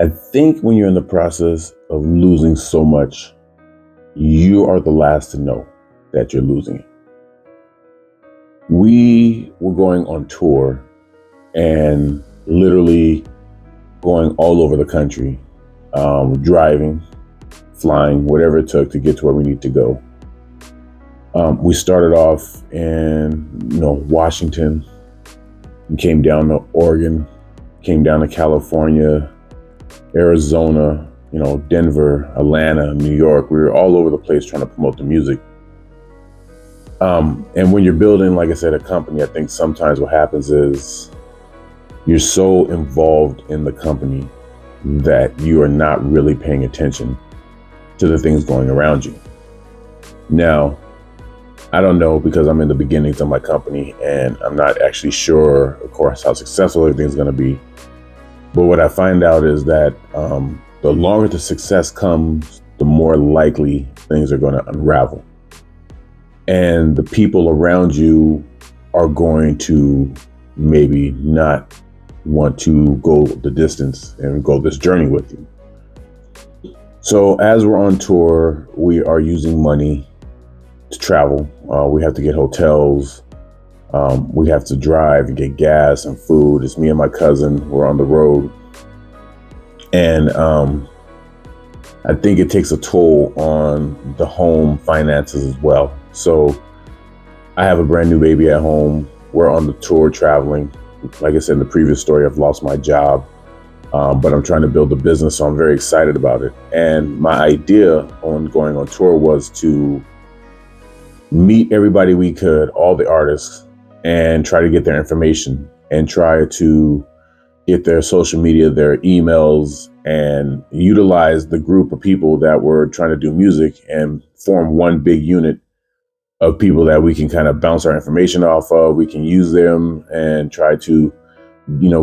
I think when you're in the process of losing so much, you are the last to know that you're losing it. We were going on tour and literally going all over the country, driving, flying, whatever it took to get to where we need to go. We started off in, Washington, and came down to Oregon, came down to California, Arizona, Denver, Atlanta, New York. We were all over the place trying to promote the music. And when you're building, like I said, a company, I think sometimes what happens is you're so involved in the company that you are not really paying attention to the things going around you. Now, I don't know, because I'm in the beginnings of my company and I'm not actually sure, of course, how successful everything's going to be. But what I find out is that the longer the success comes, the more likely things are going to unravel. And the people around you are going to maybe not want to go the distance and go this journey with you. So as we're on tour, we are using money to travel. We have to get hotels. We have to drive and get gas and food. It's me and my cousin. We're on the road. And I think it takes a toll on the home finances as well. So I have a brand new baby at home. We're on the tour traveling. Like I said in the previous story, I've lost my job, but I'm trying to build a business, so I'm very excited about it. And my idea on going on tour was to meet everybody we could, all the artists, and try to get their information and try to get their social media, their emails, and utilize the group of people that were trying to do music and form one big unit of people that we can kind of bounce our information off of. We can use them and try to,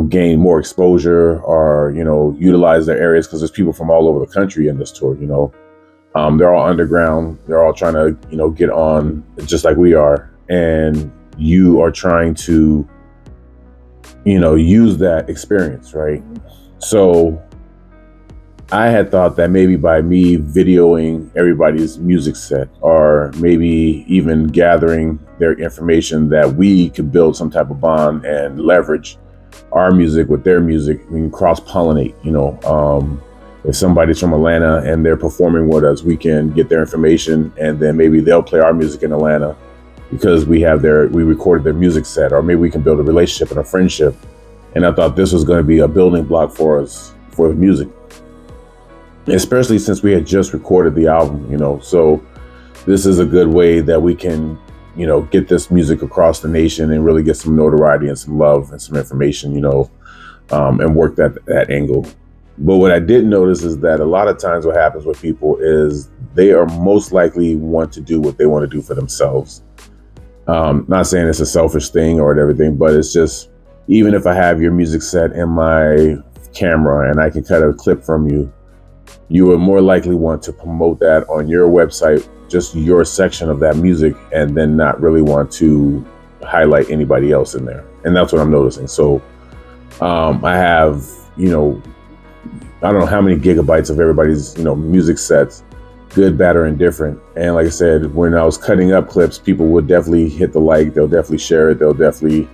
gain more exposure or, utilize their areas, because there's people from all over the country in this tour, They're all underground. They're all trying to, get on just like we are. And you are trying to, use that experience, right? So I had thought that maybe by me videoing everybody's music set, or maybe even gathering their information, that we could build some type of bond and leverage our music with their music. We can cross-pollinate, if somebody's from Atlanta and they're performing with us, we can get their information, and then maybe they'll play our music in Atlanta because we recorded their music set, or maybe we can build a relationship and a friendship. And I thought this was going to be a building block for us for the music, especially since we had just recorded the album, so this is a good way that we can, get this music across the nation and really get some notoriety and some love and some information, and work that angle. But what I did notice is that a lot of times what happens with people is they are most likely want to do what they want to do for themselves. Not saying it's a selfish thing or everything, but it's just, even if I have your music set in my camera and I can cut a clip from you, you would more likely want to promote that on your website, just your section of that music, and then not really want to highlight anybody else in there. And that's what I'm noticing. So I have, I don't know how many gigabytes of everybody's, music sets, good, bad, or indifferent. And like I said, when I was cutting up clips, people would definitely hit the like, they'll definitely share it, they'll definitely,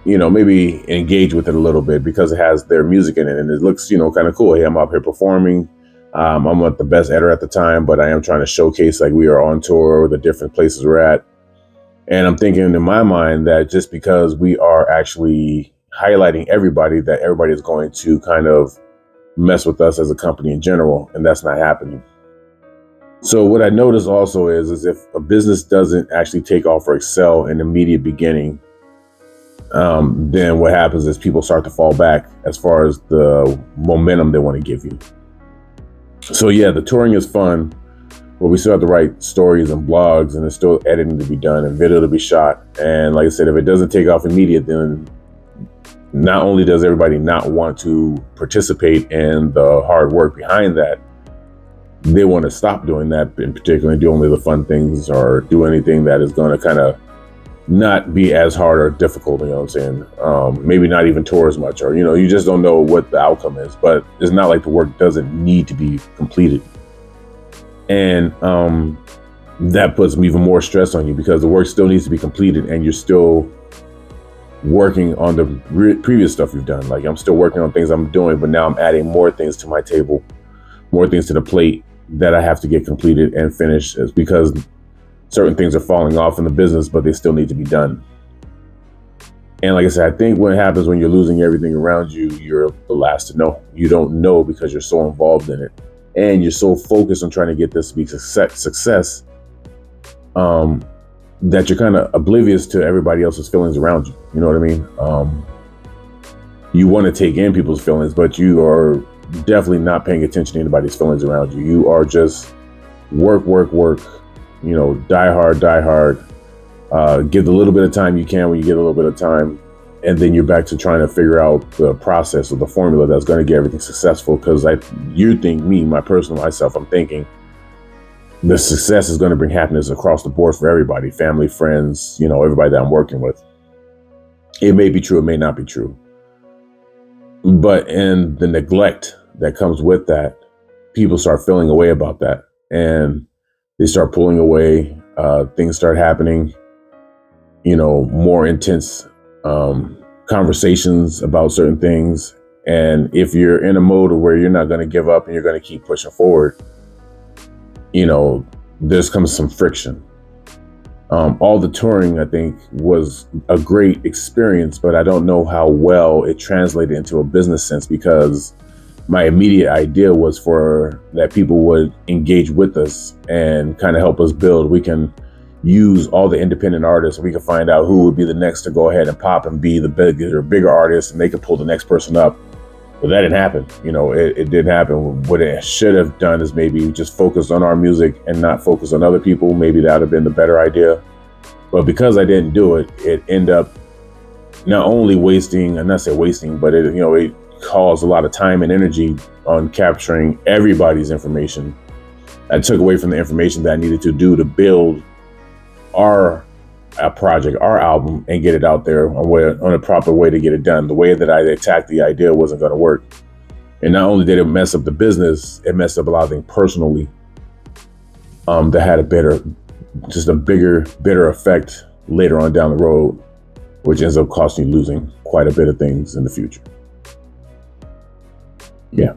maybe engage with it a little bit because it has their music in it and it looks, kind of cool. Hey, I'm up here performing. I'm not the best editor at the time, but I am trying to showcase like we are on tour, the different places we're at. And I'm thinking in my mind that just because we are actually highlighting everybody, that everybody is going to kind of mess with us as a company in general, and that's not happening. So what I notice also is if a business doesn't actually take off or excel in the immediate beginning, then what happens is people start to fall back as far as the momentum they want to give you. So yeah, the touring is fun, but we still have to write stories and blogs, and there's still editing to be done and video to be shot. And like I said, if it doesn't take off immediate, then not only does everybody not want to participate in the hard work behind that, they want to stop doing that in particular and do only the fun things or do anything that is going to kind of not be as hard or difficult, you know what I'm saying? Maybe not even tour as much, or, you just don't know what the outcome is, but it's not like the work doesn't need to be completed. And that puts even more stress on you because the work still needs to be completed and you're still working on the previous stuff you've done. Like, I'm still working on things I'm doing, but now I'm adding more things to my table, more things to the plate that I have to get completed and finished, is because certain things are falling off in the business, but they still need to be done. And like I said, I think what happens when you're losing everything around you, you're the last to know. You don't know because you're so involved in it. And you're so focused on trying to get this to be success that you're kind of oblivious to everybody else's feelings around you. You know what I mean? You want to take in people's feelings, but you are definitely not paying attention to anybody's feelings around you. You are just work, die hard, give the little bit of time you can when you get a little bit of time. And then you're back to trying to figure out the process or the formula that's going to get everything successful. Because I'm thinking the success is going to bring happiness across the board for everybody, family, friends, everybody that I'm working with. It may be true, it may not be true. But in the neglect that comes with that, people start feeling a way about that. And they start pulling away, things start happening, more intense conversations about certain things. And if you're in a mode where you're not going to give up and you're going to keep pushing forward, there's comes some friction. All the touring, I think, was a great experience, but I don't know how well it translated into a business sense, because my immediate idea was for that people would engage with us and kind of help us build. We can use all the independent artists. We can find out who would be the next to go ahead and pop and be the bigger artist, and they could pull the next person up. But that didn't happen. It didn't happen. What it should have done is maybe just focus on our music and not focus on other people. Maybe that would have been the better idea. But because I didn't do it, it ended up not only wasting, and not say wasting, but it caused a lot of time and energy on capturing everybody's information. I took away from the information that I needed to do to build our project, our album, and get it out there on a proper way to get it done. The way that I attacked the idea wasn't going to work. And not only did it mess up the business, it messed up a lot of things personally that had a bigger, bitter effect later on down the road, which ends up costing you losing quite a bit of things in the future. Yeah.